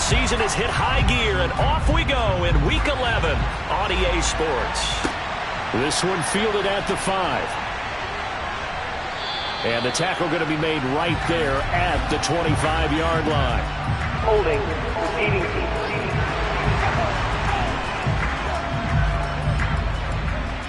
season has hit high gear, and off we go in Week 11 on EA Sports. This one fielded at the 5. And the tackle going to be made right there at the 25-yard line. Holding. Receiving team.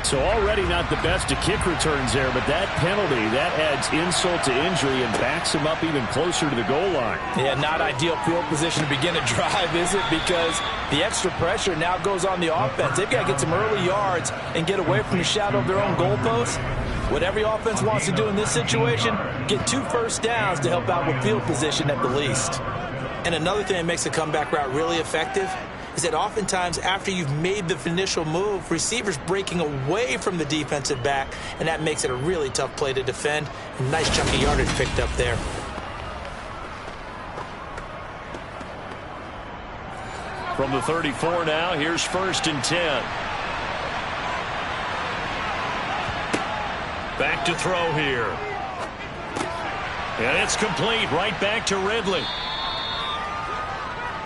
So already not the best of kick returns there, but that penalty, that adds insult to injury and backs him up even closer to the goal line. Yeah, not ideal field position to begin a drive, is it? Because the extra pressure now goes on the offense. They've got to get some early yards and get away from the shadow of their own goalposts. What every offense wants to do in this situation, get 2 first downs to help out with field position at the least. And another thing that makes the comeback route really effective is that oftentimes after you've made the initial move, receivers breaking away from the defensive back, and that makes it a really tough play to defend. A nice chunk of yardage picked up there. From the 34 now, here's 1st and 10. Back to throw here. And it's complete right back to Ridley.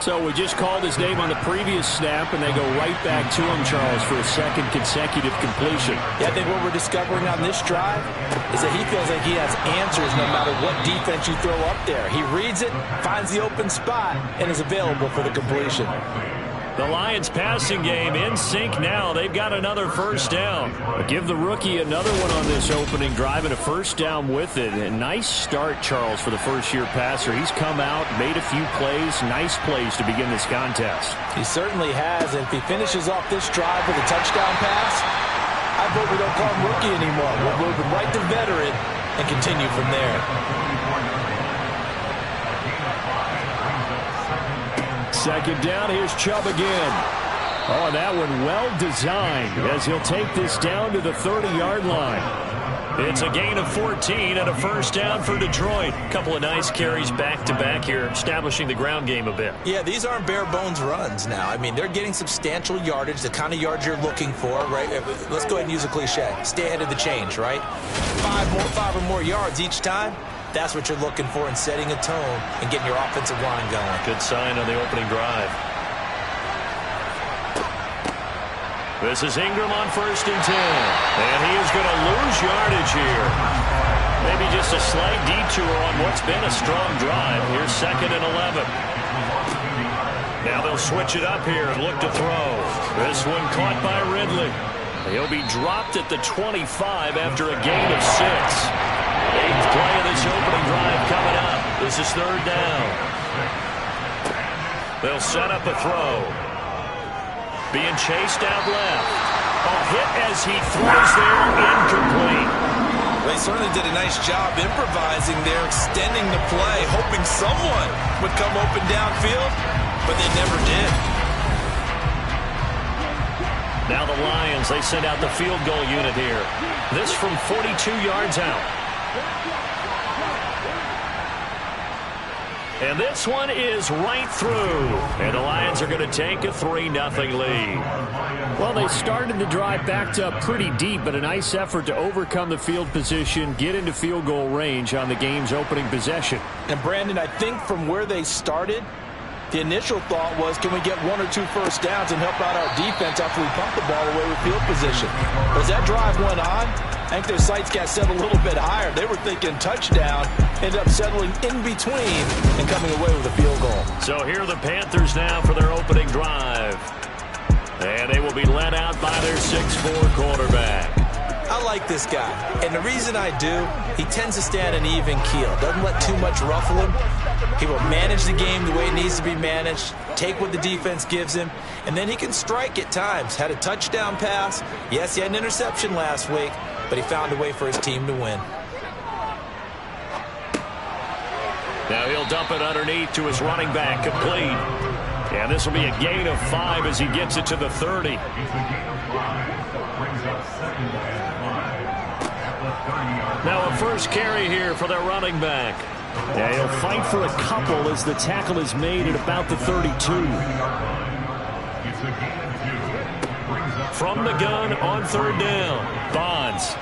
So we just called his name on the previous snap, and they go right back to him, Charles, for a second consecutive completion. Yeah, I think what we're discovering on this drive is that he feels like he has answers no matter what defense you throw up there. He reads it, finds the open spot, and is available for the completion. The Lions passing game in sync now. They've got another first down. Give the rookie another one on this opening drive and a first down with it. A nice start, Charles, for the first-year passer. He's come out, made a few plays, nice plays to begin this contest. He certainly has, and if he finishes off this drive with a touchdown pass, I vote we don't call him rookie anymore. We'll move him right to veteran and continue from there. Second down, here's Chubb again. Oh, and that one well designed as he'll take this down to the 30-yard line. It's a gain of 14 and a first down for Detroit. Couple of nice carries back-to-back here, establishing the ground game a bit. Yeah, these aren't bare-bones runs now. I mean, they're getting substantial yardage, the kind of yards you're looking for, right? Let's go ahead and use a cliche. Stay ahead of the change, right? 5 or more yards each time. That's what you're looking for in setting a tone and getting your offensive line going. Good sign on the opening drive. This is Ingram on 1st and 10. And he is going to lose yardage here. Maybe just a slight detour on what's been a strong drive. Here's 2nd and 11. Now they'll switch it up here and look to throw. This one caught by Ridley. He'll be dropped at the 25 after a gain of 6. 8th play of this opening drive coming up. This is 3rd down. They'll set up a throw. Being chased out left. A hit as he throws there, incomplete. They certainly did a nice job improvising there, extending the play, hoping someone would come open downfield, but they never did. Now the Lions, they send out the field goal unit here. This from 42 yards out. And this one is right through. And the Lions are going to take a 3-0 lead. Well, they started the drive backed up pretty deep, but a nice effort to overcome the field position, get into field goal range on the game's opening possession. And, Brandon, I think from where they started, the initial thought was, can we get 1 or 2 first downs and help out our defense after we pump the ball away with field position? But as that drive went on, I think their sights got set a little bit higher. They were thinking touchdown, ended up settling in between and coming away with a field goal. So here are the Panthers now for their opening drive. And they will be led out by their 6'4" quarterback. I like this guy, and the reason I do, he tends to stay on an even keel. Doesn't let too much ruffle him. He will manage the game the way it needs to be managed, take what the defense gives him, and then he can strike at times. Had a touchdown pass. Yes, he had an interception last week, but he found a way for his team to win. Now he'll dump it underneath to his running back, complete. And this will be a gain of 5 as he gets it to the 30. Now a first carry here for their running back. Yeah, he'll fight for a couple as the tackle is made at about the 32. From the gun on 3rd down, Bonds.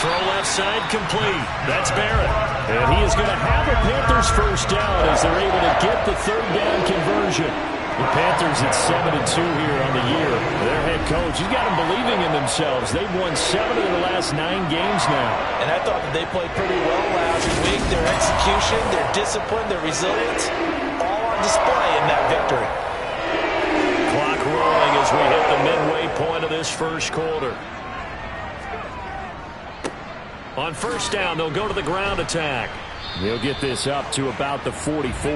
Throw left side complete. That's Barrett. And he is going to have a Panthers first down as they're able to get the third down conversion. The Panthers at 7-2 here on the year. Their head coach, he's got them believing in themselves. They've won 7 of their last 9 games now. And I thought that they played pretty well last week. Their execution, their discipline, their resilience, all on display in that victory. Clock rolling as we hit the midway point of this first quarter. On first down, they'll go to the ground attack. They'll get this up to about the 44.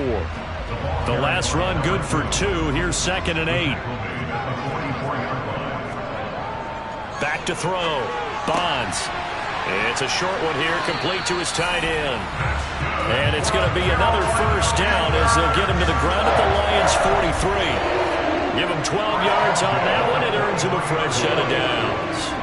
The last run good for 2. Here's 2nd and 8. Back to throw. Bonds. It's a short one here, complete to his tight end. And it's going to be another first down as they'll get him to the ground at the Lions' 43. Give him 12 yards on that one. It earns him a fresh set of downs.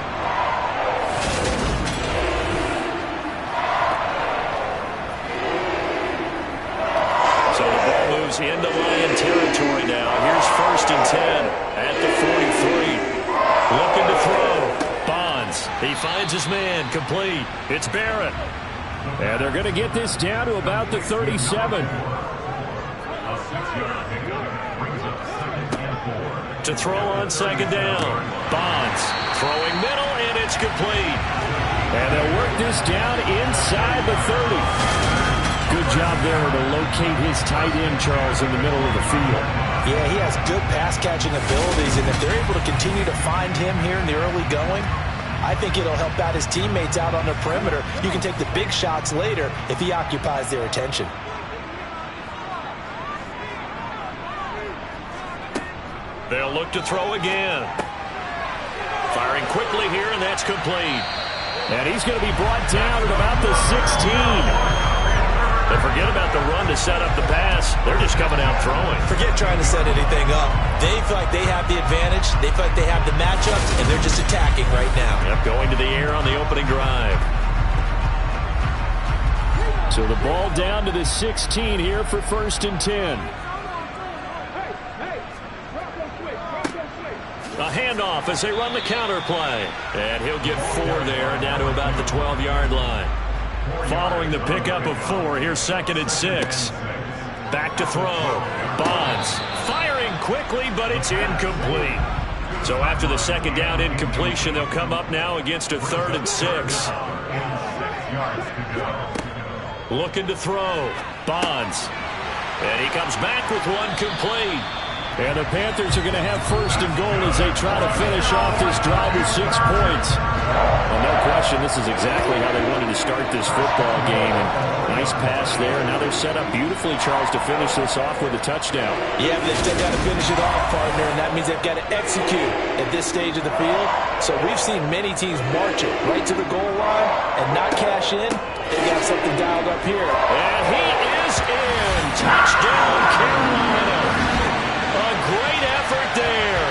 Into Lion territory now. Here's 1st and 10 at the 43. Looking to throw. Bonds. He finds his man. Complete. It's Barrett. And they're going to get this down to about the 37. To throw on 2nd down. Bonds. Throwing middle, and it's complete. And they'll work this down inside the 30. Good job there to locate his tight end, Charles, in the middle of the field. Yeah, he has good pass-catching abilities, and if they're able to continue to find him here in the early going, I think it'll help out his teammates out on the perimeter. You can take the big shots later if he occupies their attention. They'll look to throw again. Firing quickly here, and that's complete. And he's going to be brought down at about the 16. But forget about the run to set up the pass. They're just coming out throwing. Forget trying to set anything up. They feel like they have the advantage. They feel like they have the matchups, and they're just attacking right now. Yep, going to the air on the opening drive. So the ball down to the 16 here for 1st and 10. A handoff as they run the counter play. And he'll get 4 there, down to about the 12-yard line. Following the pickup of 4, here's 2nd and 6. Back to throw. Bonds firing quickly, but it's incomplete. So after the 2nd down incompletion, they'll come up now against a 3rd and 6. Looking to throw. Bonds. And he comes back with one complete. And the Panthers are going to have 1st and goal as they try to finish off this drive with 6 points. Well, no question, this is exactly how they wanted to start this football game. And nice pass there. Now they're set up beautifully, Charles, to finish this off with a touchdown. Yeah, but they still got to finish it off, partner, and that means they've got to execute at this stage of the field. So we've seen many teams march it right to the goal line and not cash in. They got something dialed up here. And he is in. Touchdown, Carolina. A great effort there.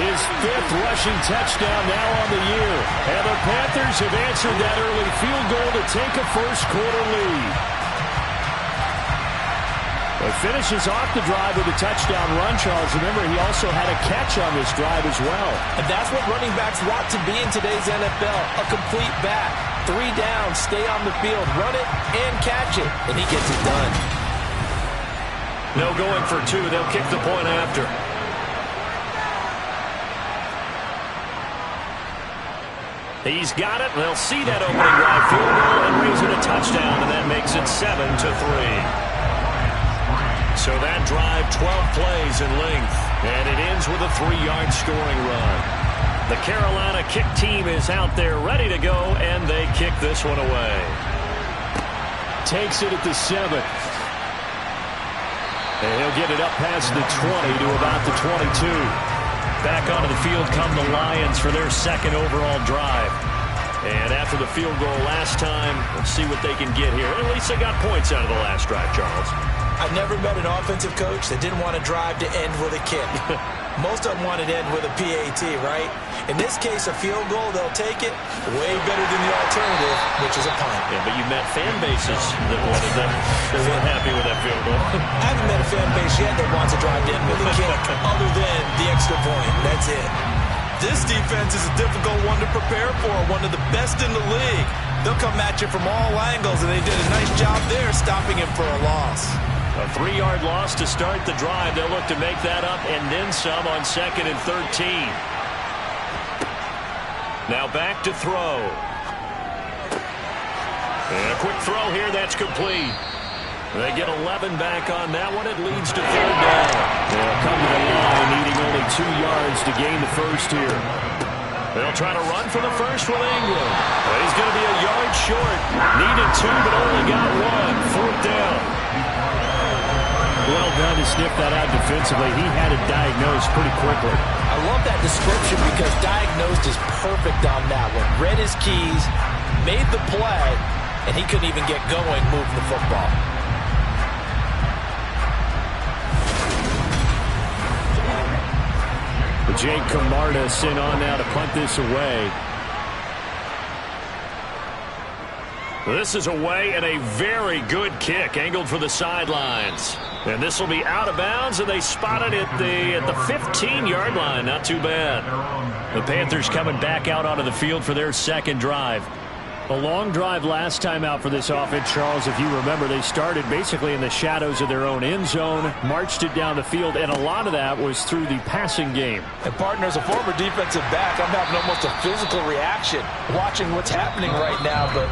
His 5th rushing touchdown now on the year. And the Panthers have answered that early field goal to take a first quarter lead. It finishes off the drive with a touchdown run, Charles. Remember, he also had a catch on this drive as well. And that's what running backs want to be in today's NFL. A complete back. 3 down, stay on the field, run it, and catch it. And he gets it done. No going for 2. They'll kick the point after. He's got it. They'll see that opening drive field goal and raise it a touchdown, and that makes it 7-3. So that drive, 12 plays in length, and it ends with a 3-yard scoring run. The Carolina kick team is out there ready to go, and they kick this one away. Takes it at the 7. And he'll get it up past the 20 to about the 22. Back onto the field come the Lions for their 2nd overall drive. And after the field goal last time, we'll see what they can get here. At least they got points out of the last drive, Charles. I've never met an offensive coach that didn't want to drive to end with a kick. Most of them wanted to end with a PAT, right? In this case, a field goal, they'll take it. Way better than the alternative, which is a punt. Yeah, but you met fan bases that wanted that, that weren't happy with that field goal. I haven't met a fan base yet that wants to drive to end with a kick, other than the extra point. That's it. This defense is a difficult one to prepare for, one of the best in the league. They'll come at you from all angles, and they did a nice job there stopping him for a loss. A 3-yard loss to start the drive. They'll look to make that up and then some on 2nd and 13. Now back to throw. And a quick throw here, that's complete. They get 11 back on that one. It leads to 3rd down. They'll come to the line, needing only 2 yards to gain the first here. They'll try to run for the first with Ingram. But he's going to be a yard short. Needed 2, but only got 1. 4th down. Well done to sniff that out defensively. He had it diagnosed pretty quickly. I love that description because diagnosed is perfect on that one. Read his keys, made the play, and he couldn't even get going moving the football. Jake Camarda sent on now to punt this away. This is away and a very good kick angled for the sidelines. And this will be out of bounds, and they spot it at the 15-yard line. Not too bad. The Panthers coming back out onto the field for their second drive. A long drive last time out for this offense, Charles. If you remember, they started basically in the shadows of their own end zone, marched it down the field, and a lot of that was through the passing game. And, partner, as a former defensive back, I'm having almost a physical reaction watching what's happening right now. But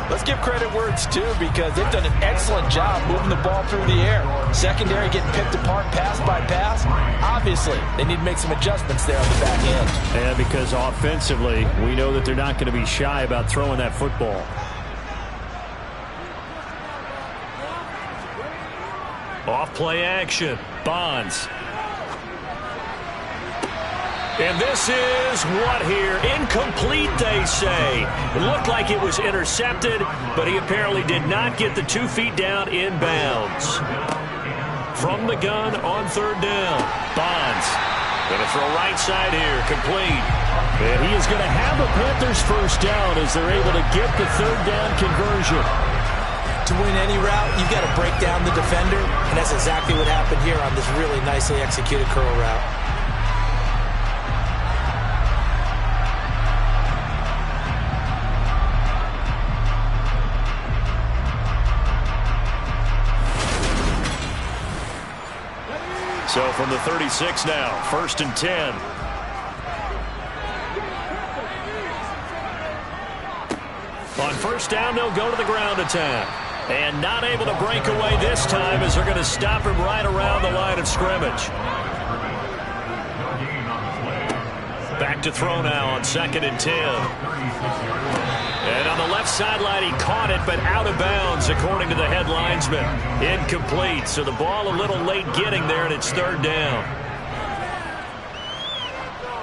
let's give credit where it's due because they've done an excellent job moving the ball through the air. Secondary getting picked apart pass by pass. Obviously, they need to make some adjustments there on the back end. And because offensively, we know that they're not going to be shy about throwing that football. Off play action. Bonds. And this is what here? Incomplete, they say. It looked like it was intercepted, but he apparently did not get the 2 feet down in bounds. From the gun on 3rd down. Bonds. Going to throw right side here. Complete. And he is going to have the Panthers first down as they're able to get the 3rd down conversion. To win any route, you've got to break down the defender, and that's exactly what happened here on this really nicely executed curl route. So from the 36 now, 1st and 10. On 1st down, they'll go to the ground attack. And not able to break away this time as they're going to stop him right around the line of scrimmage. Back to throw now on 2nd and 10. And on the left sideline, he caught it, but out of bounds, according to the head linesman. Incomplete, so the ball a little late getting there, and it's 3rd down.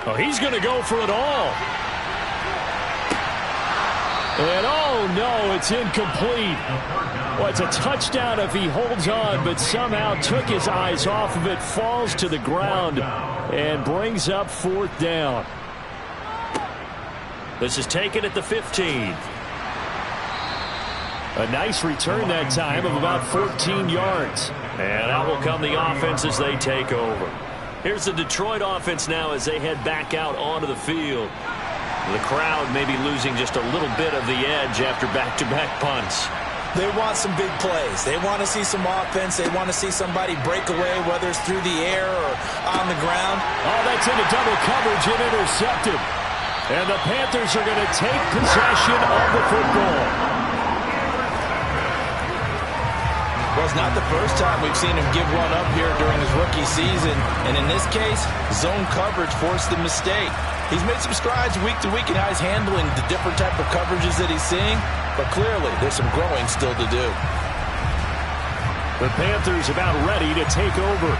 Oh, he's going to go for it all. And oh, no, it's incomplete. Well, it's a touchdown if he holds on, but somehow took his eyes off of it, falls to the ground, and brings up 4th down. This is taken at the 15. A nice return that time of about 14 yards. And out will come the offense as they take over. Here's the Detroit offense now as they head back out onto the field. The crowd may be losing just a little bit of the edge after back-to-back punts. They want some big plays. They want to see some offense. They want to see somebody break away, whether it's through the air or on the ground. Oh, that's into double coverage and intercepted. And the Panthers are going to take possession of the football. Well, it's not the first time we've seen him give one up here during his rookie season. And in this case, zone coverage forced the mistake. He's made some strides week to week in how he's handling the different type of coverages that he's seeing. But clearly, there's some growing still to do. The Panthers about ready to take over.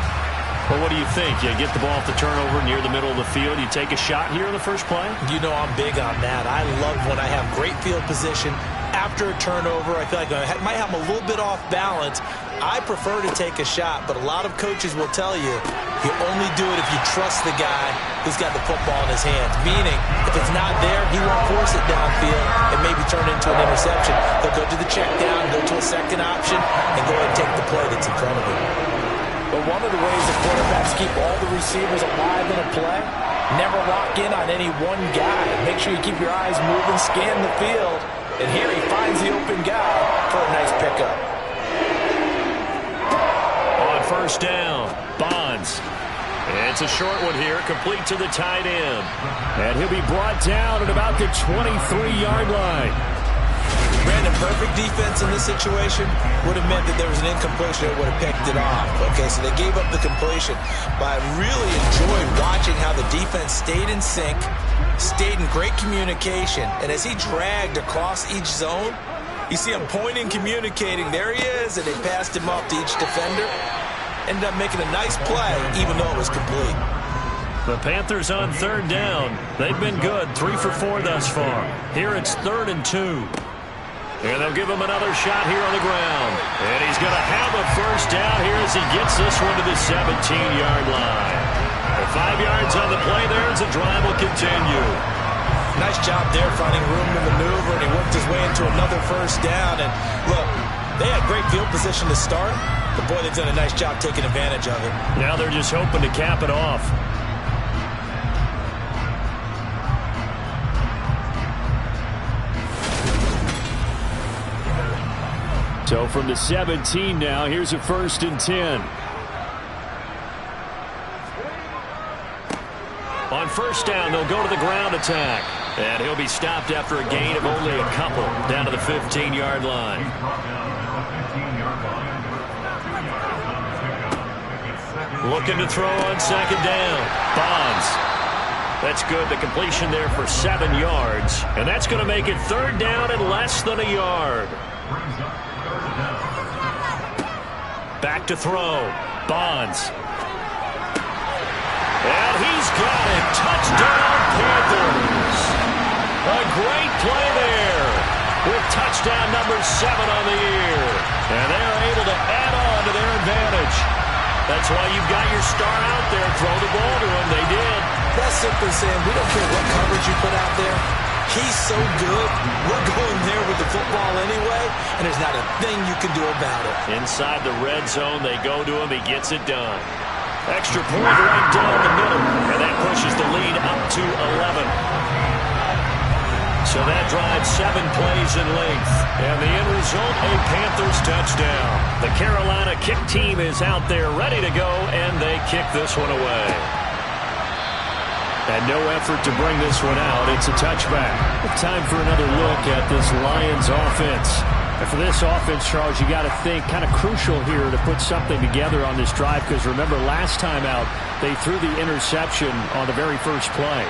Well, what do you think? You get the ball off the turnover near the middle of the field. You take a shot here in the first play? You know I'm big on that. I love when I have great field position. After a turnover, I feel like I might have him a little bit off balance. I prefer to take a shot, but a lot of coaches will tell you only do it if you trust the guy who's got the football in his hands. Meaning, if it's not there, he won't force it downfield and maybe turn into an interception. He'll go to the check down, go to a second option, and go ahead and take the play that's in front of him. But one of the ways the quarterbacks keep all the receivers alive in a play Never lock in on any one guy. Make sure you keep your eyes moving, scan the field. And here he finds the open guy for a nice pickup. On first down, Bonds. It's a short one here, complete to the tight end. And he'll be brought down at about the 23-yard line. Brandon, perfect defense in this situation would have meant that there was an incompletion that would have picked it off. Okay, so they gave up the completion. But I really enjoyed watching how the defense stayed in sync, stayed in great communication, and as he dragged across each zone, you see him pointing, communicating. There he is, and they passed him off to each defender. Ended up making a nice play, even though it was complete. The Panthers on third down. They've been good, 3 for 4 thus far. Here it's 3rd and 2. And they'll give him another shot here on the ground. And he's going to have a first down here as he gets this one to the 17-yard line. 5 yards on the play there as the drive will continue. Nice job there finding room to maneuver, and he worked his way into another first down. And look, they had great field position to start, but boy, they've done a nice job taking advantage of it. Now they're just hoping to cap it off. So from the 17 now, here's a 1st and 10. On first down, they'll go to the ground attack. And he'll be stopped after a gain of only a couple down to the 15-yard line. Looking to throw on second down. Bonds. That's good. The completion there for 7 yards. And that's going to make it 3rd down and less than a yard. Back to throw. Bonds. And he's got it. Touchdown, Panthers. A great play there with touchdown number 7 on the year. And they're able to add on to their advantage. That's why you've got your star out there. Throw the ball to him. They did. That's simply saying we don't care what coverage you put out there. He's so good. We're going there with the football anyway, and there's not a thing you can do about it. Inside the red zone, they go to him. He gets it done. Extra point right down the middle, and that pushes the lead up to 11. So that drives 7 plays in length, and the end result, a Panthers touchdown. The Carolina kick team is out there ready to go, and they kick this one away. And no effort to bring this one out. It's a touchback. Time for another look at this Lions offense. And for this offense, Charles, you got to think kind of crucial here to put something together on this drive, because remember last time out, they threw the interception on the very first play.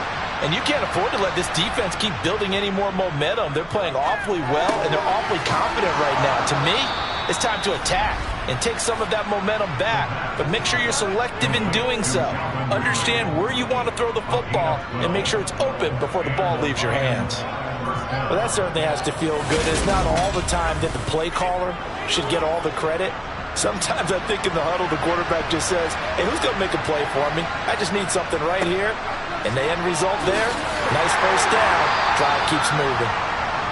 And you can't afford to let this defense keep building any more momentum. They're playing awfully well, and they're awfully confident right now. To me, it's time to attack and take some of that momentum back. But make sure you're selective in doing so. Understand where you want to throw the football and make sure it's open before the ball leaves your hands. Well, that certainly has to feel good. It's not all the time that the play caller should get all the credit. Sometimes I think in the huddle, the quarterback just says, hey, who's going to make a play for me? I just need something right here. And the end result there, nice first down. Drive keeps moving.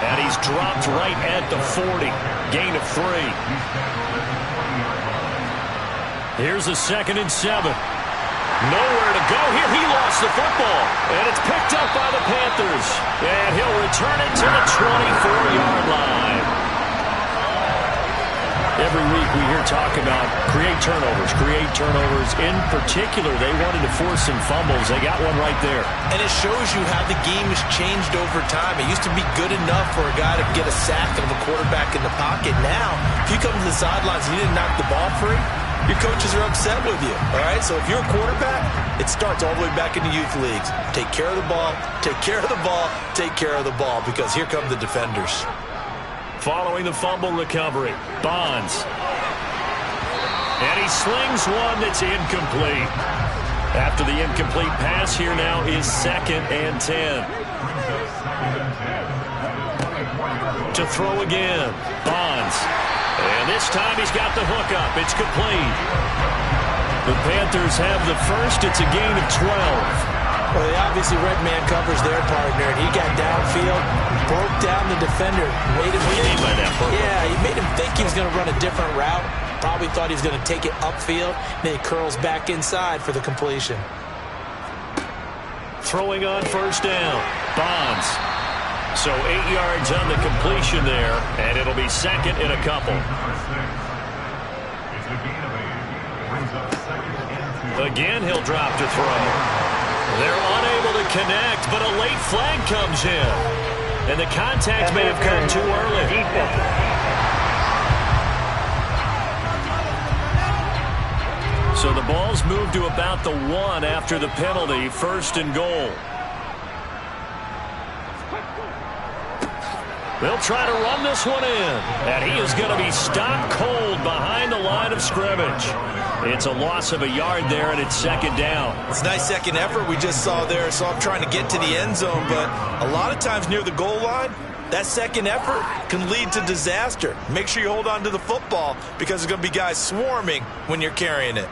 And he's dropped right at the 40. Gain of 3. Here's a 2nd and 7. Nowhere to go here. He lost the football. And it's picked up by the Panthers. And he'll return it to the 24-yard line. Every week we hear talk about create turnovers. In particular, they wanted to force some fumbles. They got one right there. And it shows you how the game has changed over time. It used to be good enough for a guy to get a sack and have a quarterback in the pocket. Now, if you come to the sidelines and you didn't knock the ball free, your coaches are upset with you. All right, so if you're a quarterback, it starts all the way back in the youth leagues. Take care of the ball, take care of the ball, take care of the ball, because here come the defenders. Following the fumble recovery, Bonds. And he slings one that's incomplete. After the incomplete pass, here now is 2nd and 10. To throw again, Bonds. And this time he's got the hook up. It's complete. The Panthers have the first. It's a gain of 12. Well, they obviously red man covers their partner, and he got downfield, broke down the defender, made him What do you mean by that, Purple? Yeah, he made him think he was going to run a different route. Probably thought he was going to take it upfield. Then he curls back inside for the completion. throwing on first down. Bonds. So 8 yards on the completion there, and it'll be second in a couple. Again, he'll drop to throw. They're unable to connect, but a late flag comes in. And the contact may have come too early. So the ball's moved to about the 1 after the penalty, first and goal. They'll try to run this one in. And he is going to be stopped cold behind the line of scrimmage. It's a loss of a yard there, and it's second down. It's a nice second effort we just saw there. So I'm trying to get to the end zone, but a lot of times near the goal line, that second effort can lead to disaster. Make sure you hold on to the football because there's going to be guys swarming when you're carrying it.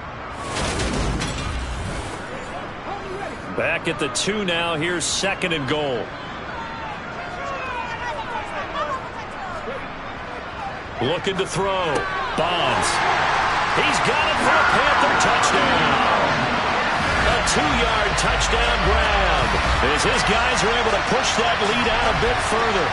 Back at the 2 now. Here's second and goal. Looking to throw. Bonds. He's got it for a Panther touchdown. A 2-yard touchdown grab as his guys are able to push that lead out a bit further.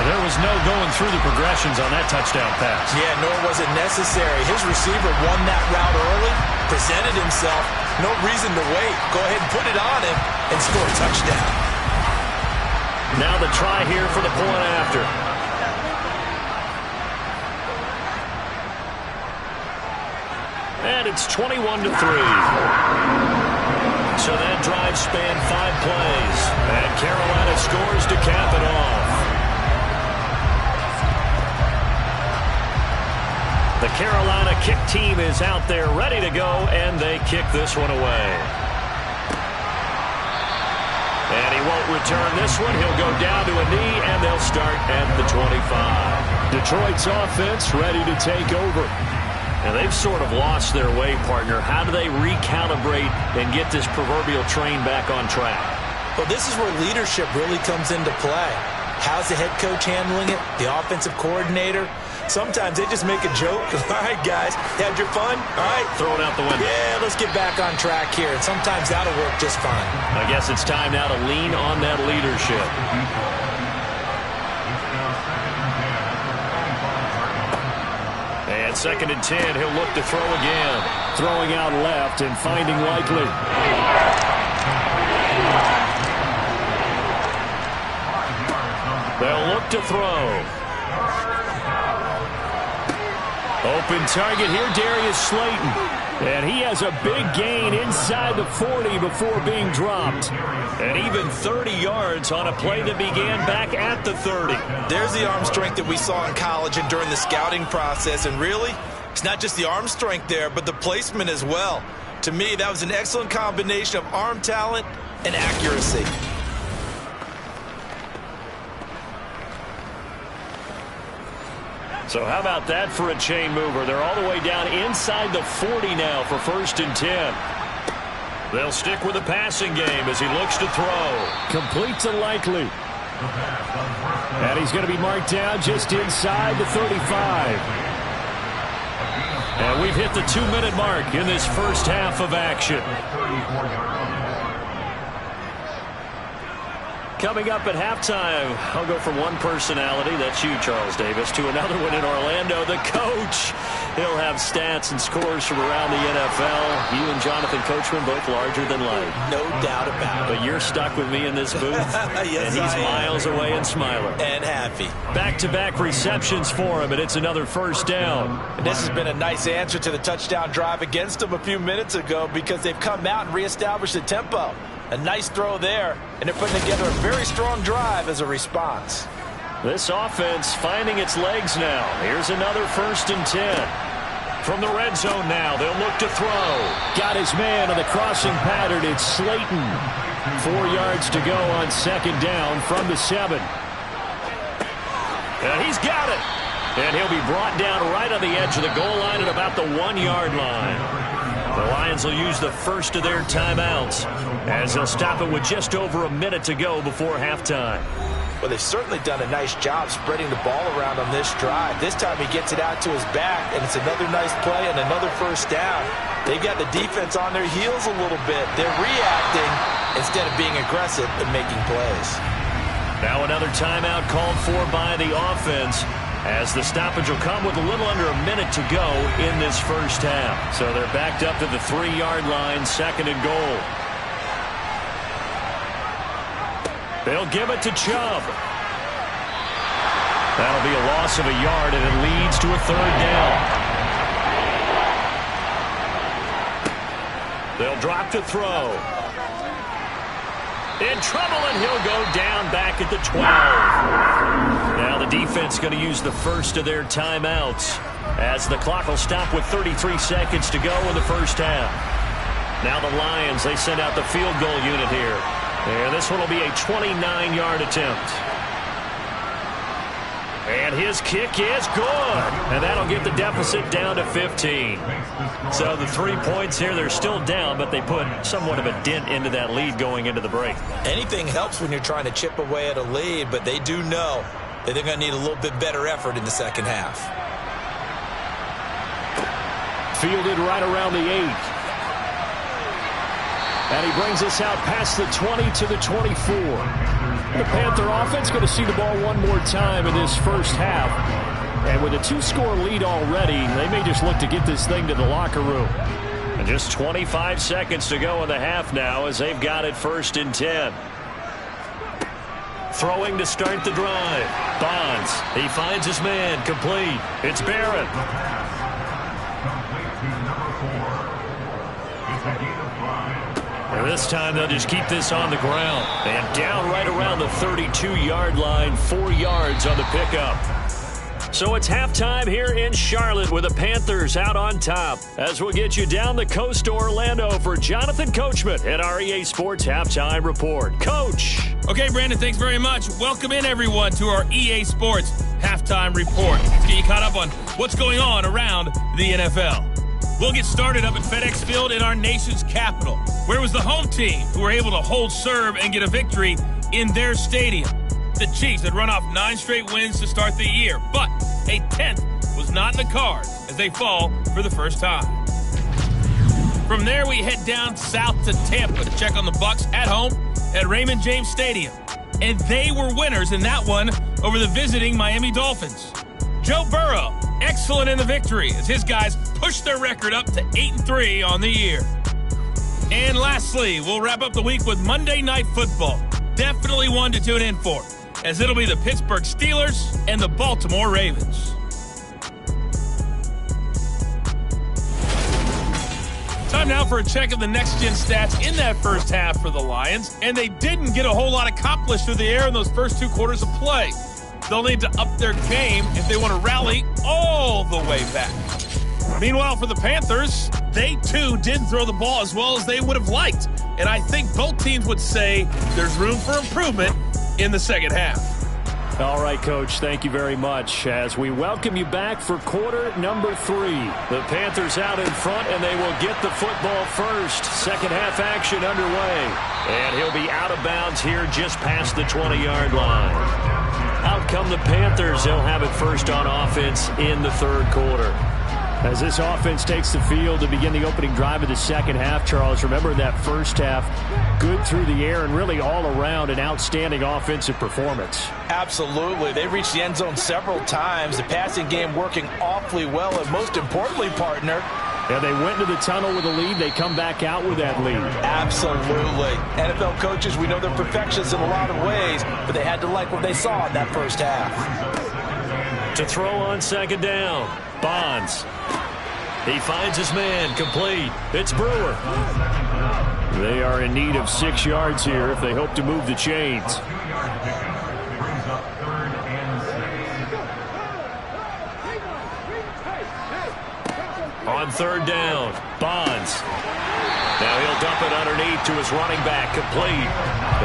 There was no going through the progressions on that touchdown pass. Yeah, nor was it necessary. His receiver won that route early, presented himself. No reason to wait. Go ahead and put it on him and score a touchdown. Now the try here for the point after. And it's 21-3. So that drive spanned 5 plays. And Carolina scores to cap it off. The Carolina kick team is out there ready to go, and they kick this one away. And he won't return this one. He'll go down to a knee, and they'll start at the 25. Detroit's offense ready to take over. And they've sort of lost their way, partner. How do they recalibrate and get this proverbial train back on track? Well, this is where leadership really comes into play. How's the head coach handling it? The offensive coordinator? Sometimes they just make a joke. All right, guys, had your fun? All right. Throw it out the window. Yeah, let's get back on track here. And sometimes that'll work just fine. I guess it's time now to lean on that leadership. And second and 10, he'll look to throw again. Throwing out left and finding Likely. They'll look to throw. Open target here, Darius Slayton. And he has a big gain inside the 40 before being dropped. And even 30 yards on a play that began back at the 30. There's the arm strength that we saw in college and during the scouting process. And really, it's not just the arm strength there, but the placement as well. To me, that was an excellent combination of arm talent and accuracy. So how about that for a chain mover? They're all the way down inside the 40 now for first and 10. They'll stick with the passing game as he looks to throw. Complete to Likely. And he's going to be marked down just inside the 35. And we've hit the 2-minute mark in this first half of action. Coming up at halftime, I'll go from one personality, that's you, Charles Davis, to another one in Orlando, the coach. He'll have stats and scores from around the NFL. You and Jonathan Coachman, both larger than life. No doubt about it. But you're stuck with me in this booth, yes, and he's miles away and smiling. And happy. Back-to-back receptions for him, and it's another first down. And this has been a nice answer to the touchdown drive against them a few minutes ago because they've come out and reestablished the tempo. A nice throw there, and they're putting together a very strong drive as a response. This offense finding its legs now. Here's another first and 10. From the red zone now, they'll look to throw. Got his man on the crossing pattern. It's Slayton. 4 yards to go on second down from the 7. And he's got it. And he'll be brought down right on the edge of the goal line at about the 1-yard line. The Lions will use the first of their timeouts as they'll stop it with just over a minute to go before halftime. Well, they've certainly done a nice job spreading the ball around on this drive. This time he gets it out to his back, and it's another nice play and another first down. They've got the defense on their heels a little bit. They're reacting instead of being aggressive and making plays. Now another timeout called for by the offense, as the stoppage will come with a little under a minute to go in this first half. So they're backed up to the 3-yard line, 2nd and goal. They'll give it to Chubb. That'll be a loss of a yard, and it leads to a 3rd down. They'll drop to throw. In trouble, and he'll go down back at the 12. Now the defense going to use the first of their timeouts, as the clock will stop with 33 seconds to go in the first half. Now the Lions, they send out the field goal unit here. And this one will be a 29-yard attempt. And his kick is good. And that'll get the deficit down to 15. So the 3 points here, they're still down, but they put somewhat of a dent into that lead going into the break. Anything helps when you're trying to chip away at a lead, but they do know that they're going to need a little bit better effort in the second half. Fielded right around the 8. And he brings us out past the 20 to the 24. The Panther offense going to see the ball one more time in this first half. And with a 2-score lead already, they may just look to get this thing to the locker room. And just 25 seconds to go in the half now, as they've got it 1st and 10. Throwing to start the drive. Bonds. He finds his man. Complete. It's Barrett. And this time they'll just keep this on the ground. And down right around the 32-yard line, 4 yards on the pickup. So it's halftime here in Charlotte with the Panthers out on top. As we'll get you down the coast to Orlando for Jonathan Coachman at our EA Sports Halftime Report. Coach. Okay, Brandon, thanks very much. Welcome in, everyone, to our EA Sports Halftime Report. Let's get you caught up on what's going on around the NFL. We'll get started up at FedEx Field in our nation's capital, where it was the home team who were able to hold serve and get a victory in their stadium. The Chiefs had run off 9 straight wins to start the year, but a 10th was not in the cards as they fall for the first time. From there, we head down south to Tampa to check on the Bucs at home at Raymond James Stadium. And they were winners in that one over the visiting Miami Dolphins. Joe Burrow, excellent in the victory as his guys pushed their record up to 8-3 on the year. And lastly, we'll wrap up the week with Monday Night Football. Definitely one to tune in for, as it'll be the Pittsburgh Steelers and the Baltimore Ravens. Time now for a check of the next-gen stats in that first half for the Lions, and they didn't get a whole lot accomplished through the air in those first 2 quarters of play. They'll need to up their game if they want to rally all the way back. Meanwhile, for the Panthers, they too didn't throw the ball as well as they would have liked, and I think both teams would say there's room for improvement in the second half. All right, Coach, thank you very much as we welcome you back for quarter number 3. The Panthers out in front, and they will get the football first. Second half action underway. And he'll be out of bounds here just past the 20-yard line. Out come the Panthers. They'll have it first on offense in the 3rd quarter. As this offense takes the field to begin the opening drive of the second half, Charles, remember that first half, good through the air and really all around an outstanding offensive performance. Absolutely. They reached the end zone several times. The passing game working awfully well, and most importantly, partner, yeah, they went into the tunnel with a lead. They come back out with that lead. Absolutely. NFL coaches, we know they're perfectionists in a lot of ways, but they had to like what they saw in that first half. To throw on second down, Bonds. He finds his man, complete. It's Brewer. They are in need of 6 yards here if they hope to move the chains. On 3rd down, Bonds. Now he'll dump it underneath to his running back, complete.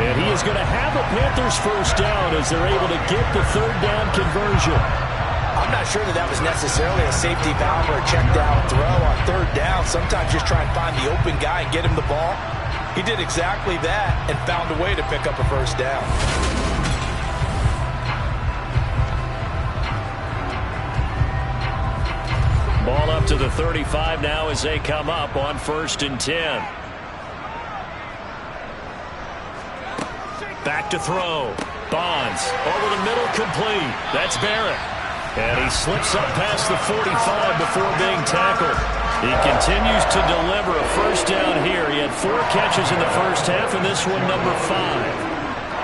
And he is going to have a Panthers first down as they're able to get the 3rd down conversion. I'm not sure that was necessarily a safety valve or a check down throw on 3rd down. Sometimes just try and find the open guy and get him the ball. He did exactly that and found a way to pick up a first down. Ball up to the 35 now as they come up on 1st and 10. Back to throw. Bonds over the middle, complete. That's Barrett. And he slips up past the 45 before being tackled. He continues to deliver a first down here. He had 4 catches in the first half, and this one number 5.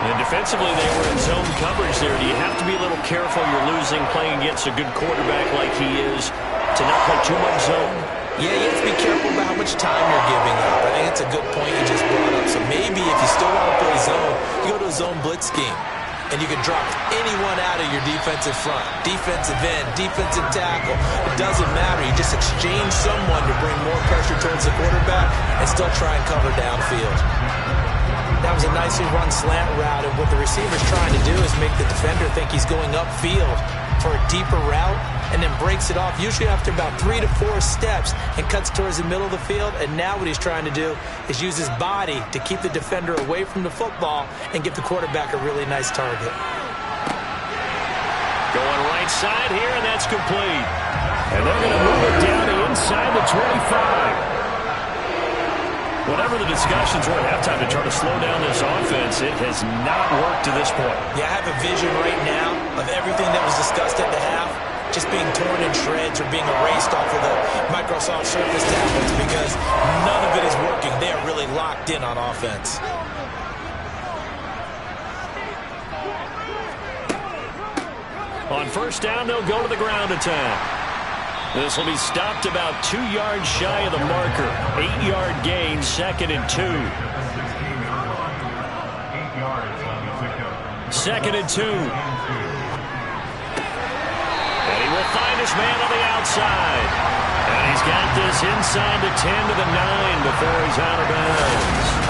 And defensively, they were in zone coverage there. Do you have to be a little careful? You're losing playing against a good quarterback like he is to not play too much zone? Yeah, you have to be careful about how much time you're giving up. I think it's a good point you just brought up. So maybe if you still want to play zone, you go to a zone blitz scheme. And you can drop anyone out of your defensive front. Defensive end, defensive tackle. It doesn't matter. You just exchange someone to bring more pressure towards the quarterback and still try and cover downfield. That was a nicely run slant route, and what the receiver's trying to do is make the defender think he's going upfield for a deeper route and then breaks it off, usually after about 3 to 4 steps, and cuts towards the middle of the field. And now what he's trying to do is use his body to keep the defender away from the football and give the quarterback a really nice target. Going right side here, and that's complete. And they're going to move it down to inside the 25. Whatever the discussions were at halftime to try to slow down this offense, it has not worked to this point. Yeah, I have a vision right now of everything that was discussed at the half just being torn in shreds or being erased off of the Microsoft Surface tablets because none of it is working. They are really locked in on offense. On first down, they'll go to the ground attack. This will be stopped about 2 yards shy of the marker. 8-yard gain, 2nd and 2. 2nd and 2. And he will find his man on the outside. And he's got this inside the 10 to the 9 before he's out of bounds.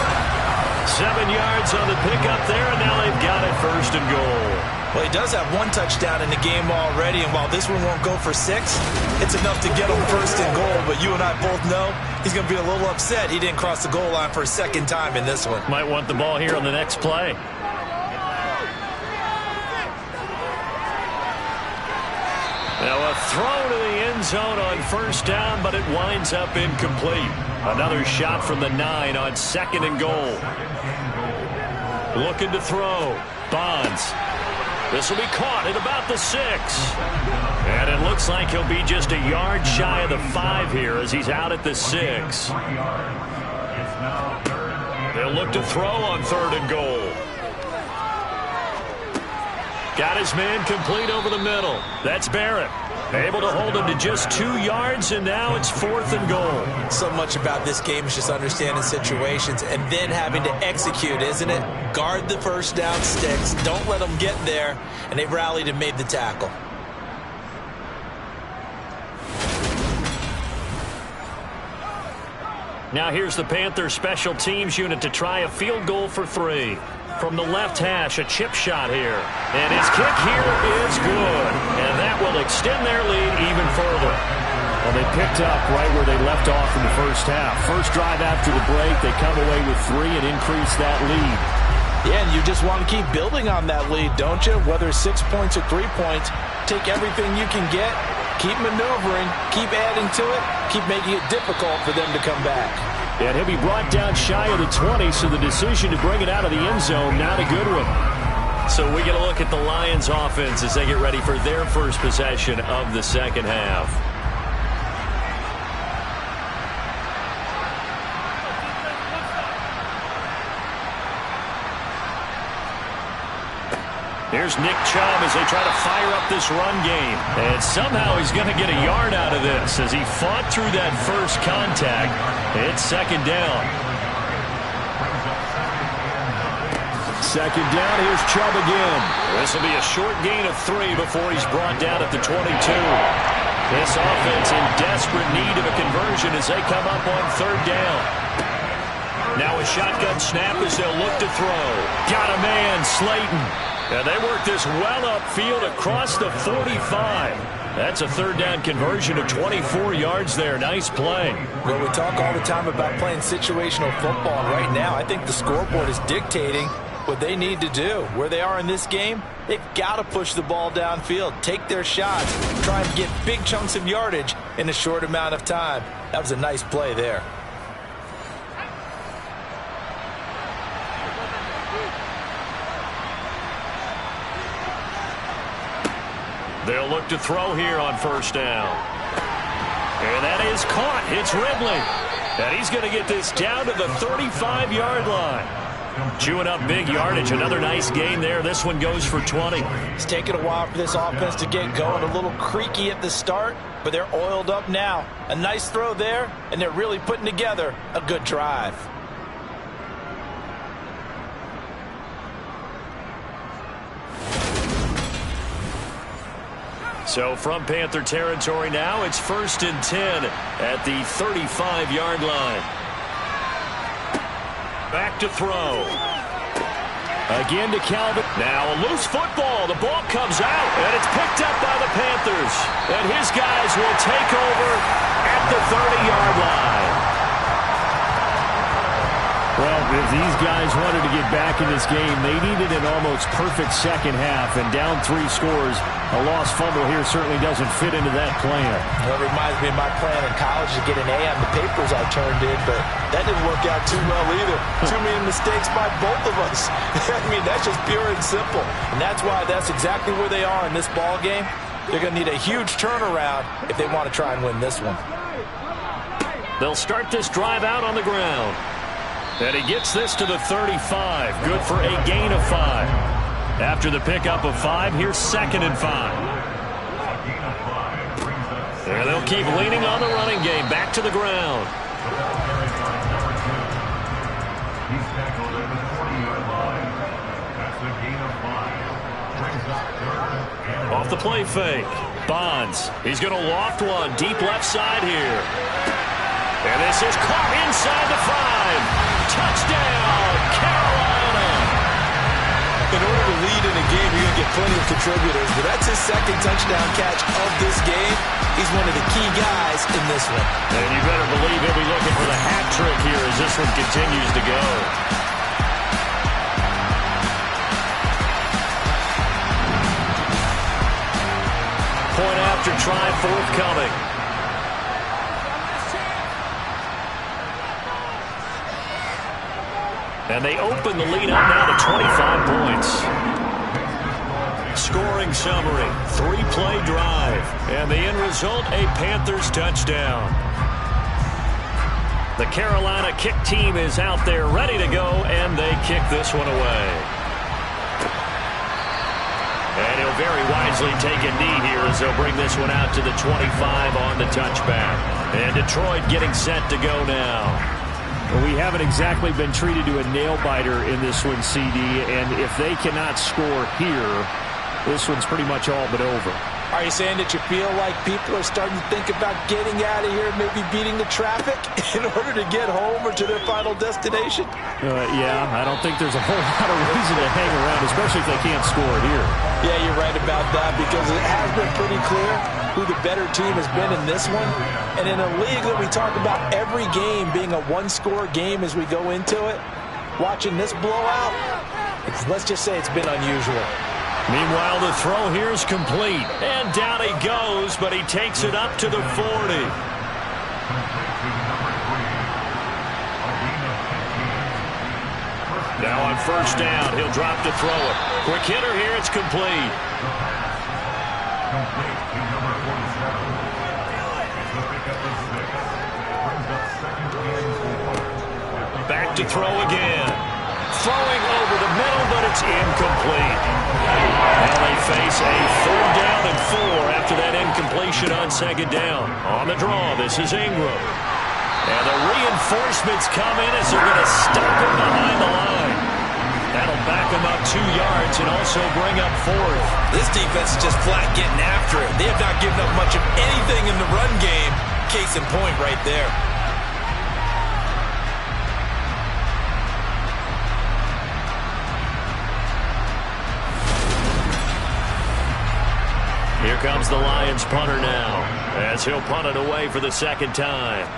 7 yards on the pickup there, and now they've got it 1st and goal. Well, he does have 1 touchdown in the game already, and while this one won't go for 6, it's enough to get him 1st and goal. But you and I both know he's going to be a little upset he didn't cross the goal line for a 2nd time in this one. Might want the ball here on the next play. Now a throw to the end zone on 1st down, but it winds up incomplete. Another shot from the 9 on 2nd and goal. Looking to throw. Bonds. This will be caught at about the 6. And it looks like he'll be just a yard shy of the 5 here as he's out at the 6. They'll look to throw on 3rd and goal. Got his man complete over the middle. That's Barrett. Able to hold him to just 2 yards, and now it's 4th and goal. So much about this game is just understanding situations and then having to execute, isn't it? Guard the first down sticks. Don't let them get there. And they rallied and made the tackle. Now here's the Panthers special teams unit to try a field goal for 3. From the left hash, a chip shot here. And his kick here is good. And that will extend their lead even further. Well, they picked up right where they left off in the first half. First drive after the break, they come away with 3 and increase that lead. Yeah, and you just want to keep building on that lead, don't you? Whether it's 6 points or 3 points, take everything you can get, keep maneuvering, keep adding to it, keep making it difficult for them to come back. And he'll be brought down shy of the 20, so the decision to bring it out of the end zone, not a good one. So we get a look at the Lions offense as they get ready for their first possession of the second half. Here's Nick Chubb as they try to fire up this run game. And somehow he's going to get a yard out of this as he fought through that first contact. It's 2nd down. 2nd down, here's Chubb again. This will be a short gain of 3 before he's brought down at the 22. This offense in desperate need of a conversion as they come up on 3rd down. Now a shotgun snap as they'll look to throw. Got a man, Slayton. And they work this well upfield across the 45. That's a 3rd down conversion of 24 yards there. Nice play. Well, we talk all the time about playing situational football. And right now, I think the scoreboard is dictating what they need to do. Where they are in this game, they've got to push the ball downfield, take their shots, try and get big chunks of yardage in a short amount of time. That was a nice play there. They'll look to throw here on first down. And that is caught. It's Ridley. And he's going to get this down to the 35-yard line. Chewing up big yardage. Another nice gain there. This one goes for 20. It's taken a while for this offense to get going. A little creaky at the start, but they're oiled up now. A nice throw there, and they're really putting together a good drive. So from Panther territory now, it's 1st and 10 at the 35-yard line. Back to throw. Again to Calvin. Now a loose football. The ball comes out, and it's picked up by the Panthers. And his guys will take over at the 30-yard line. Well, if these guys wanted to get back in this game, they needed an almost perfect second half, and down 3 scores. A lost fumble here certainly doesn't fit into that plan. Well, it reminds me of my plan in college to get an A on the papers I turned in, but that didn't work out too well either. Too many mistakes by both of us. I mean, that's just pure and simple. And that's why that's exactly where they are in this ball game. They're going to need a huge turnaround if they want to try and win this one. They'll start this drive out on the ground. And he gets this to the 35. Good for a gain of 5. After the pickup of 5, here's 2nd and 5. And they'll keep leaning on the running game. Back to the ground. Off the play fake. Bonds. He's going to loft one. Deep left side here. And this is caught inside the 5. Touchdown, Carolina. In order to lead in a game, you're going to get plenty of contributors, but that's his 2nd touchdown catch of this game. He's one of the key guys in this one. And you better believe he'll be looking for the hat trick here as this one continues to go. Point after try forthcoming. And they open the lead up now to 25 points. Scoring summary, 3-play drive. And the end result, a Panthers touchdown. The Carolina kick team is out there ready to go, and they kick this one away. And he'll very wisely take a knee here as they'll bring this one out to the 25 on the touchback. And Detroit getting set to go now. Well, we haven't exactly been treated to a nail-biter in this one, CD, and if they cannot score here, this one's pretty much all but over. Are you saying that you feel like people are starting to think about getting out of here, maybe beating the traffic in order to get home or to their final destination? Yeah, I don't think there's a whole lot of reason to hang around, especially if they can't score here. Yeah, you're right about that, because it has been pretty clear who the better team has been in this one. And in a league that we talk about every game being a one-score game as we go into it, watching this blowout, let's just say it's been unusual. Meanwhile, the throw here is complete. And down he goes, but he takes it up to the 40. Now on first down, he'll drop to throw it. Quick hitter here, it's complete. Back to throw again. Throwing over the middle, but it's incomplete. Now they face a 3rd down and 4 after that incompletion on 2nd down. On the draw, this is Ingram. And the reinforcements come in as they're going to stop him behind the line. That'll back him up 2 yards and also bring up 4th. This defense is just flat getting after it. They have not given up much of anything in the run game. Case in point right there. Here comes the Lions punter now, as he'll punt it away for the 2nd time.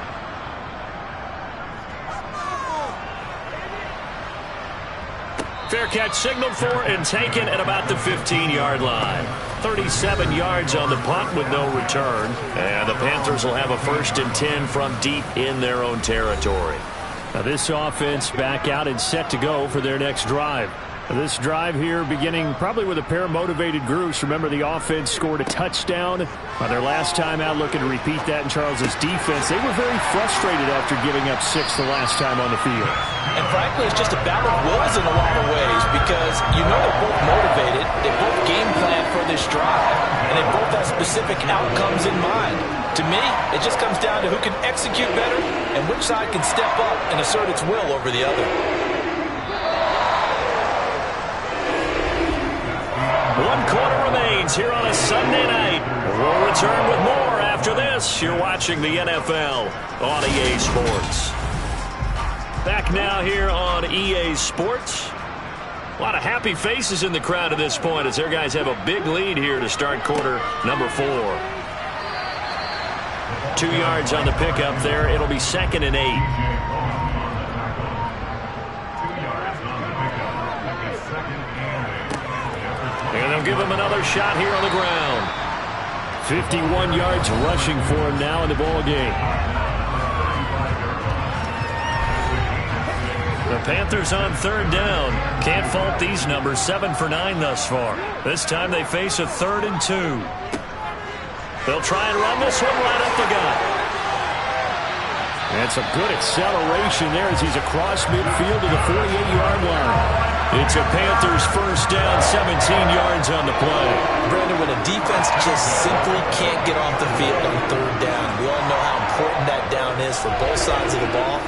Fair catch signaled for and taken at about the 15-yard line. 37 yards on the punt with no return. And the Panthers will have a 1st and 10 from deep in their own territory. Now this offense back out and set to go for their next drive. This drive here beginning probably with a pair of motivated groups. Remember, the offense scored a touchdown on their last time out, looking to repeat that in Charles's defense. They were very frustrated after giving up 6 the last time on the field. And frankly, it's just a battle of wills in a lot of ways because you know they're both motivated, they both game plan for this drive, and they both have specific outcomes in mind. To me, it just comes down to who can execute better and which side can step up and assert its will over the other. 1 quarter remains here on a Sunday night. We'll return with more after this. You're watching the NFL on EA Sports. Back now here on EA Sports. A lot of happy faces in the crowd at this point as their guys have a big lead here to start quarter number 4. 2 yards on the pickup there. It'll be 2nd and 8. And they'll give him another shot here on the ground. 51 yards rushing for him now in the ball game. The Panthers on 3rd down. Can't fault these numbers. 7 for 9 thus far. This time they face a 3rd and 2. They'll try and run this one right up the gut. That's a good acceleration there as he's across midfield to the 48-yard line. It's a Panthers 1st down, 17 yards on the play. Brandon, when a defense just simply can't get off the field on 3rd down, we all know how important that down is for both sides of the ball.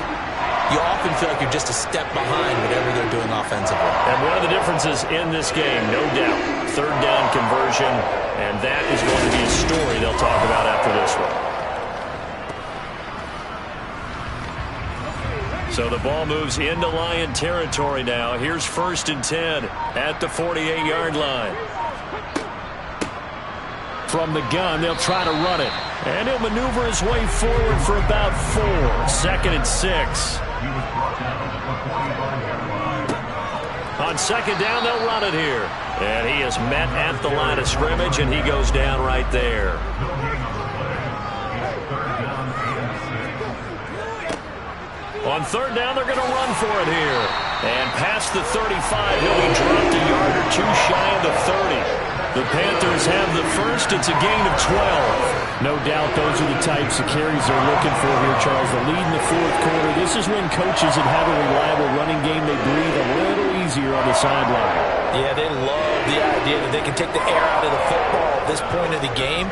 You often feel like you're just a step behind whatever they're doing offensively. And one of the differences in this game, no doubt, 3rd down conversion, and that is going to be a story they'll talk about after this one. So the ball moves into Lion territory now. Here's 1st and 10 at the 48-yard line. From the gun, they'll try to run it. And he'll maneuver his way forward for about 4. 2nd and 6. On 2nd down, they'll run it here. And he is met at the line of scrimmage, and he goes down right there. On 3rd down, they're going to run for it here. And past the 35, he'll be dropped a yard or 2 shy of the 30. The Panthers have the 1st. It's a gain of 12. No doubt those are the types of carries they're looking for here, Charles. The lead in the 4th quarter. This is when coaches that have a reliable running game, they breathe a little easier on the sideline. Yeah, they love the idea that they can take the air out of the football at this point of the game.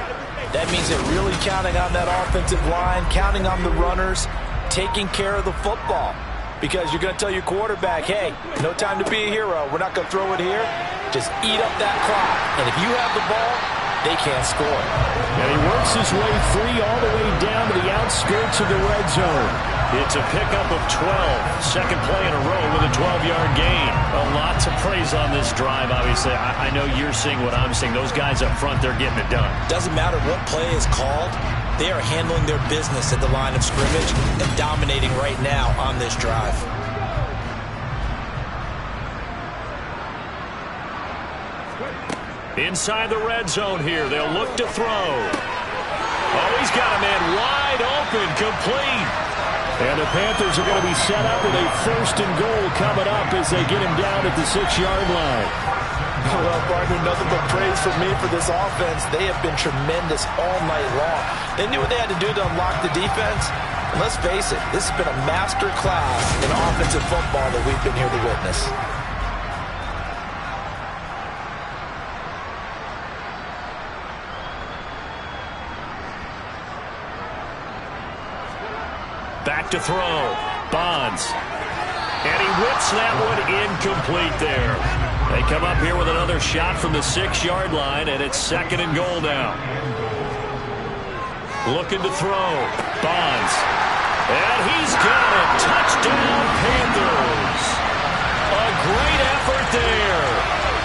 That means they're really counting on that offensive line, counting on the runners, taking care of the football. Because you're going to tell your quarterback, hey, no time to be a hero. We're not going to throw it here. Just eat up that clock. And if you have the ball, they can't score. And he works his way free all the way down to the outskirts of the red zone. It's a pickup of 12. 2nd play in a row with a 12-yard gain. A lot to praise on this drive, obviously. I know you're seeing what I'm seeing. Those guys up front, they're getting it done. Doesn't matter what play is called. They are handling their business at the line of scrimmage and dominating right now on this drive. Inside the red zone here. They'll look to throw. Oh, he's got a man wide open, complete. And the Panthers are going to be set up with a 1st and goal coming up as they get him down at the 6-yard line. Well, partner, nothing but praise for me for this offense. They have been tremendous all night long. They knew what they had to do to unlock the defense. And let's face it, this has been a master class in offensive football that we've been here to witness. Back to throw. Bonds. And he whips that one incomplete there. They come up here with another shot from the 6-yard line, and it's 2nd and goal now. Looking to throw. Bonds. And he's got it. Touchdown, Panthers. A great effort there.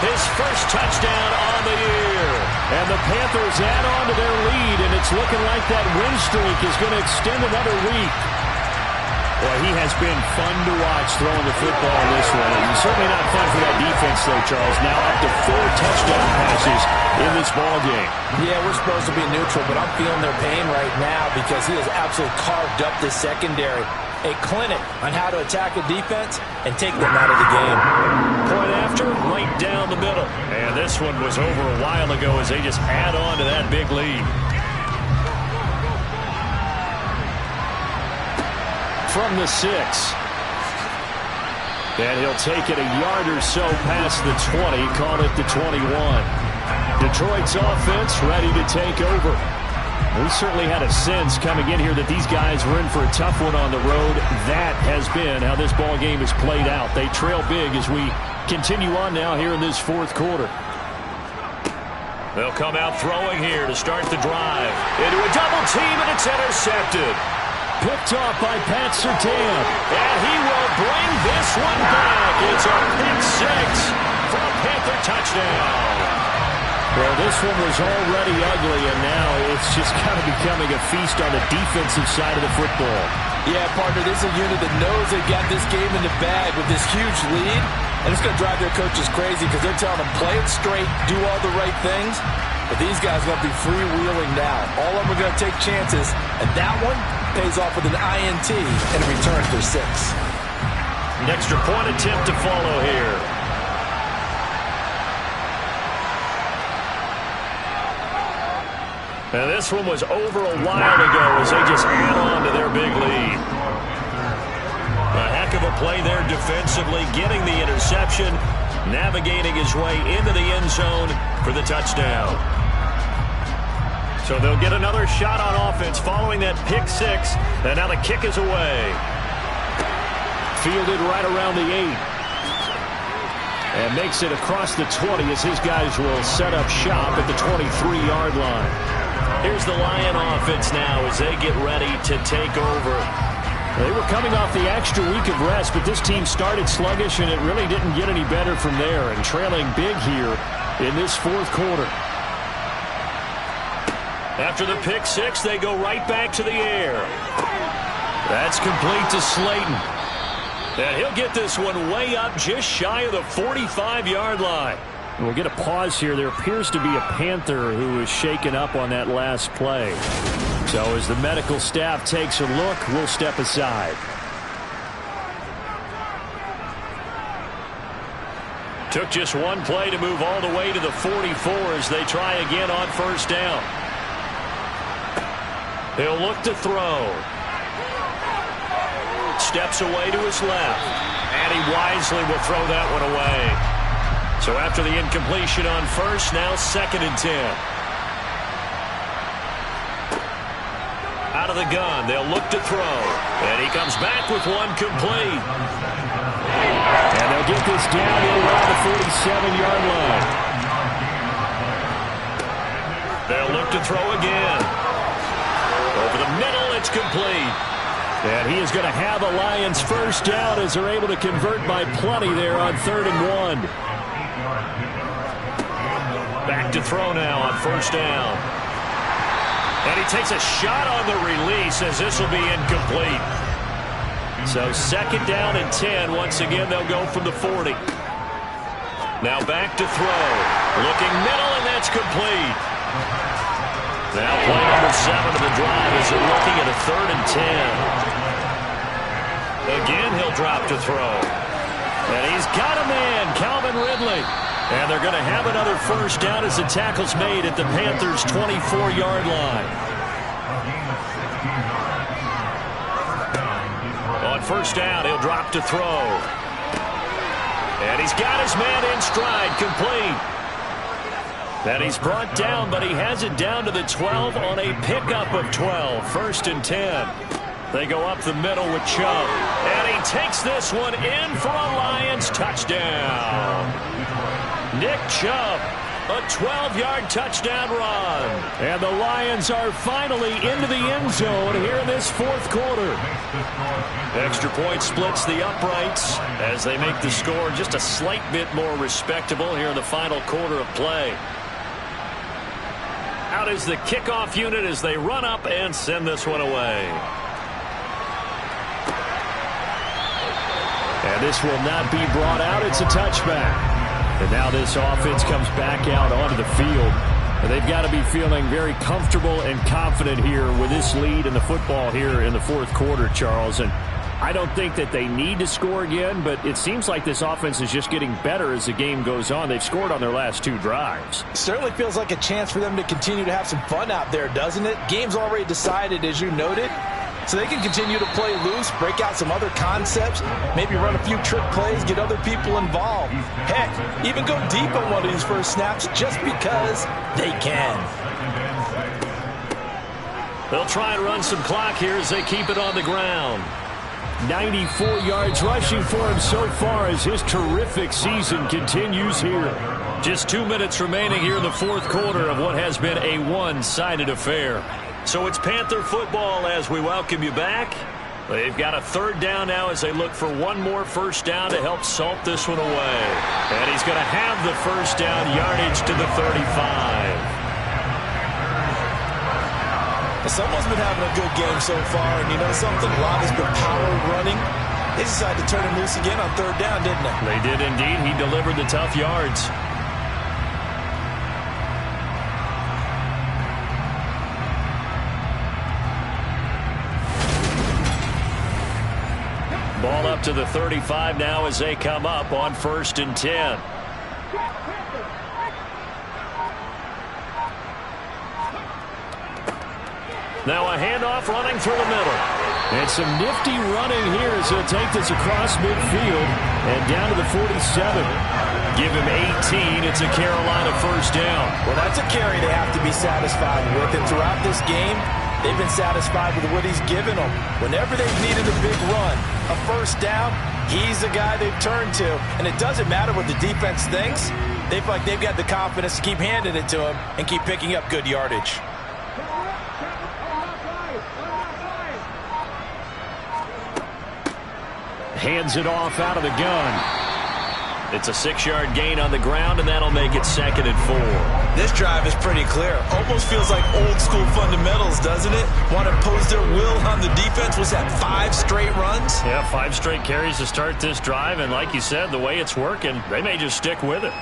His 1st touchdown on the year. And the Panthers add on to their lead, and it's looking like that win streak is going to extend another week. Well, he has been fun to watch throwing the football in this one. And certainly not fun for that defense, though, Charles. Now up to 4 touchdown passes in this ball game. Yeah, we're supposed to be neutral, but I'm feeling their pain right now because he has absolutely carved up this secondary. A clinic on how to attack a defense and take them out of the game. Point after, right down the middle. And this one was over a while ago as they just add on to that big lead. From the 6. And he'll take it a yard or so past the 20, call it the 21. Detroit's offense ready to take over. We certainly had a sense coming in here that these guys were in for a tough one on the road. That has been how this ball game has played out. They trail big as we continue on now here in this fourth quarter. They'll come out throwing here to start the drive. Into a double team, and it's intercepted. Picked off by Pat Surtain. And he will bring this one back. It's a pick 6 for a Panther touchdown. Well, this one was already ugly, and now it's just kind of becoming a feast on the defensive side of the football. Yeah, partner, this is a unit that knows they got this game in the bag with this huge lead, and it's going to drive their coaches crazy because they're telling them play it straight, do all the right things, but these guys are going to be freewheeling now. All of them are going to take chances, and that one pays off with an INT and returns for 6. An extra point attempt to follow here. And this one was over a while ago as they just add on to their big lead. A heck of a play there defensively, getting the interception, navigating his way into the end zone for the touchdown. So they'll get another shot on offense following that pick 6, and now the kick is away. Fielded right around the 8. And makes it across the 20 as his guys will set up shop at the 23-yard line. Here's the Lion offense now as they get ready to take over. They were coming off the extra week of rest, but this team started sluggish, and it really didn't get any better from there, and trailing big here in this fourth quarter. After the pick 6, they go right back to the air. That's complete to Slayton. And he'll get this one way up just shy of the 45-yard line. We'll get a pause here. There appears to be a Panther who is shaken up on that last play. So as the medical staff takes a look, we'll step aside. Took just one play to move all the way to the 44 as they try again on first down. He'll look to throw. Steps away to his left. And he wisely will throw that one away. So after the incompletion on first, now 2nd and 10. Out of the gun, they'll look to throw. And he comes back with one complete. And they'll get this down around the 47-yard line. They'll look to throw again. Over the middle, it's complete. And he is going to have a Lions first down as they're able to convert by plenty there on 3rd and 1. Back to throw now on first down. And he takes a shot on the release as this will be incomplete. So 2nd down and 10. Once again, they'll go from the 40. Now back to throw. Looking middle, and that's complete. Now play number 7 of the drive as they're looking at a 3rd and 10. Again, he'll drop to throw. And he's got a man, Calvin Ridley. And they're going to have another first down as the tackle's made at the Panthers' 24-yard line. On first down, he'll drop to throw. And he's got his man in stride, complete. And he's brought down, but he has it down to the 12 on a pickup of 12. 1st and 10. They go up the middle with Chubb. And he takes this one in for a Lions touchdown. Nick Chubb, a 12-yard touchdown run. And the Lions are finally into the end zone here in this fourth quarter. Extra point splits the uprights as they make the score just a slight bit more respectable here in the final quarter of play. Out is the kickoff unit as they run up and send this one away. And this will not be brought out. It's a touchback. And now this offense comes back out onto the field. And they've got to be feeling very comfortable and confident here with this lead in the football here in the fourth quarter, Charles. And I don't think that they need to score again, but it seems like this offense is just getting better as the game goes on. They've scored on their last 2 drives. Certainly feels like a chance for them to continue to have some fun out there, doesn't it? Game's already decided, as you noted. So they can continue to play loose, break out some other concepts, maybe run a few trick plays, get other people involved. Heck, even go deep on one of these first snaps just because they can. They'll try and run some clock here as they keep it on the ground. 94 yards rushing for him so far as his terrific season continues here. Just 2 minutes remaining here in the fourth quarter of what has been a one-sided affair. So it's Panther football as we welcome you back. They've got a third down now as they look for one more first down to help salt this one away. And he's going to have the first down, yardage to the 35. Someone's been having a good game so far, and you know something? A lot has been power running. They decided to turn him loose again on third down, didn't they? They did indeed. He delivered the tough yards. Ball up to the 35 now as they come up on 1st and 10. Now a handoff running through the middle. And some nifty running here as he'll take this across midfield and down to the 47. Give him 18. It's a Carolina first down. Well, that's a carry they have to be satisfied with. And throughout this game, they've been satisfied with what he's given them. Whenever they've needed a big run, a first down, he's the guy they've turned to. And it doesn't matter what the defense thinks. They feel like they've got the confidence to keep handing it to him and keep picking up good yardage. Hands it off out of the gun. It's a 6-yard gain on the ground, and that'll make it 2nd and 4. This drive is pretty clear. Almost feels like old school fundamentals, doesn't it? Want to impose their will on the defense. Was that 5 straight runs? Yeah, 5 straight carries to start this drive, and like you said, the way it's working, they may just stick with it.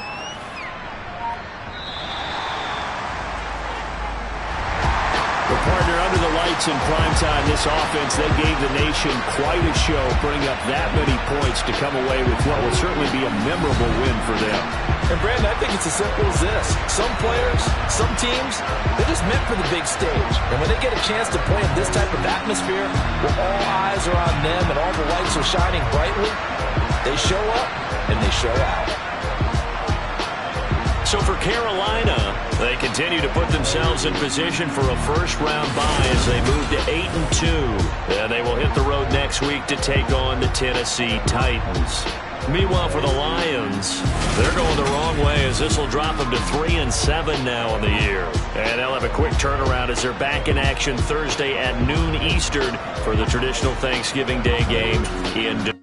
The partner under the lights in primetime, this offense, they gave the nation quite a show, putting up that many points to come away with what will certainly be a memorable win for them. And Brandon, I think it's as simple as this. Some players, some teams, they're just meant for the big stage. And when they get a chance to play in this type of atmosphere, where all eyes are on them and all the lights are shining brightly, they show up and they show out. So for Carolina, they continue to put themselves in position for a first-round bye as they move to 8-2. And they will hit the road next week to take on the Tennessee Titans. Meanwhile, for the Lions, they're going the wrong way as this will drop them to 3-7 now on the year. And they'll have a quick turnaround as they're back in action Thursday at noon Eastern for the traditional Thanksgiving Day game in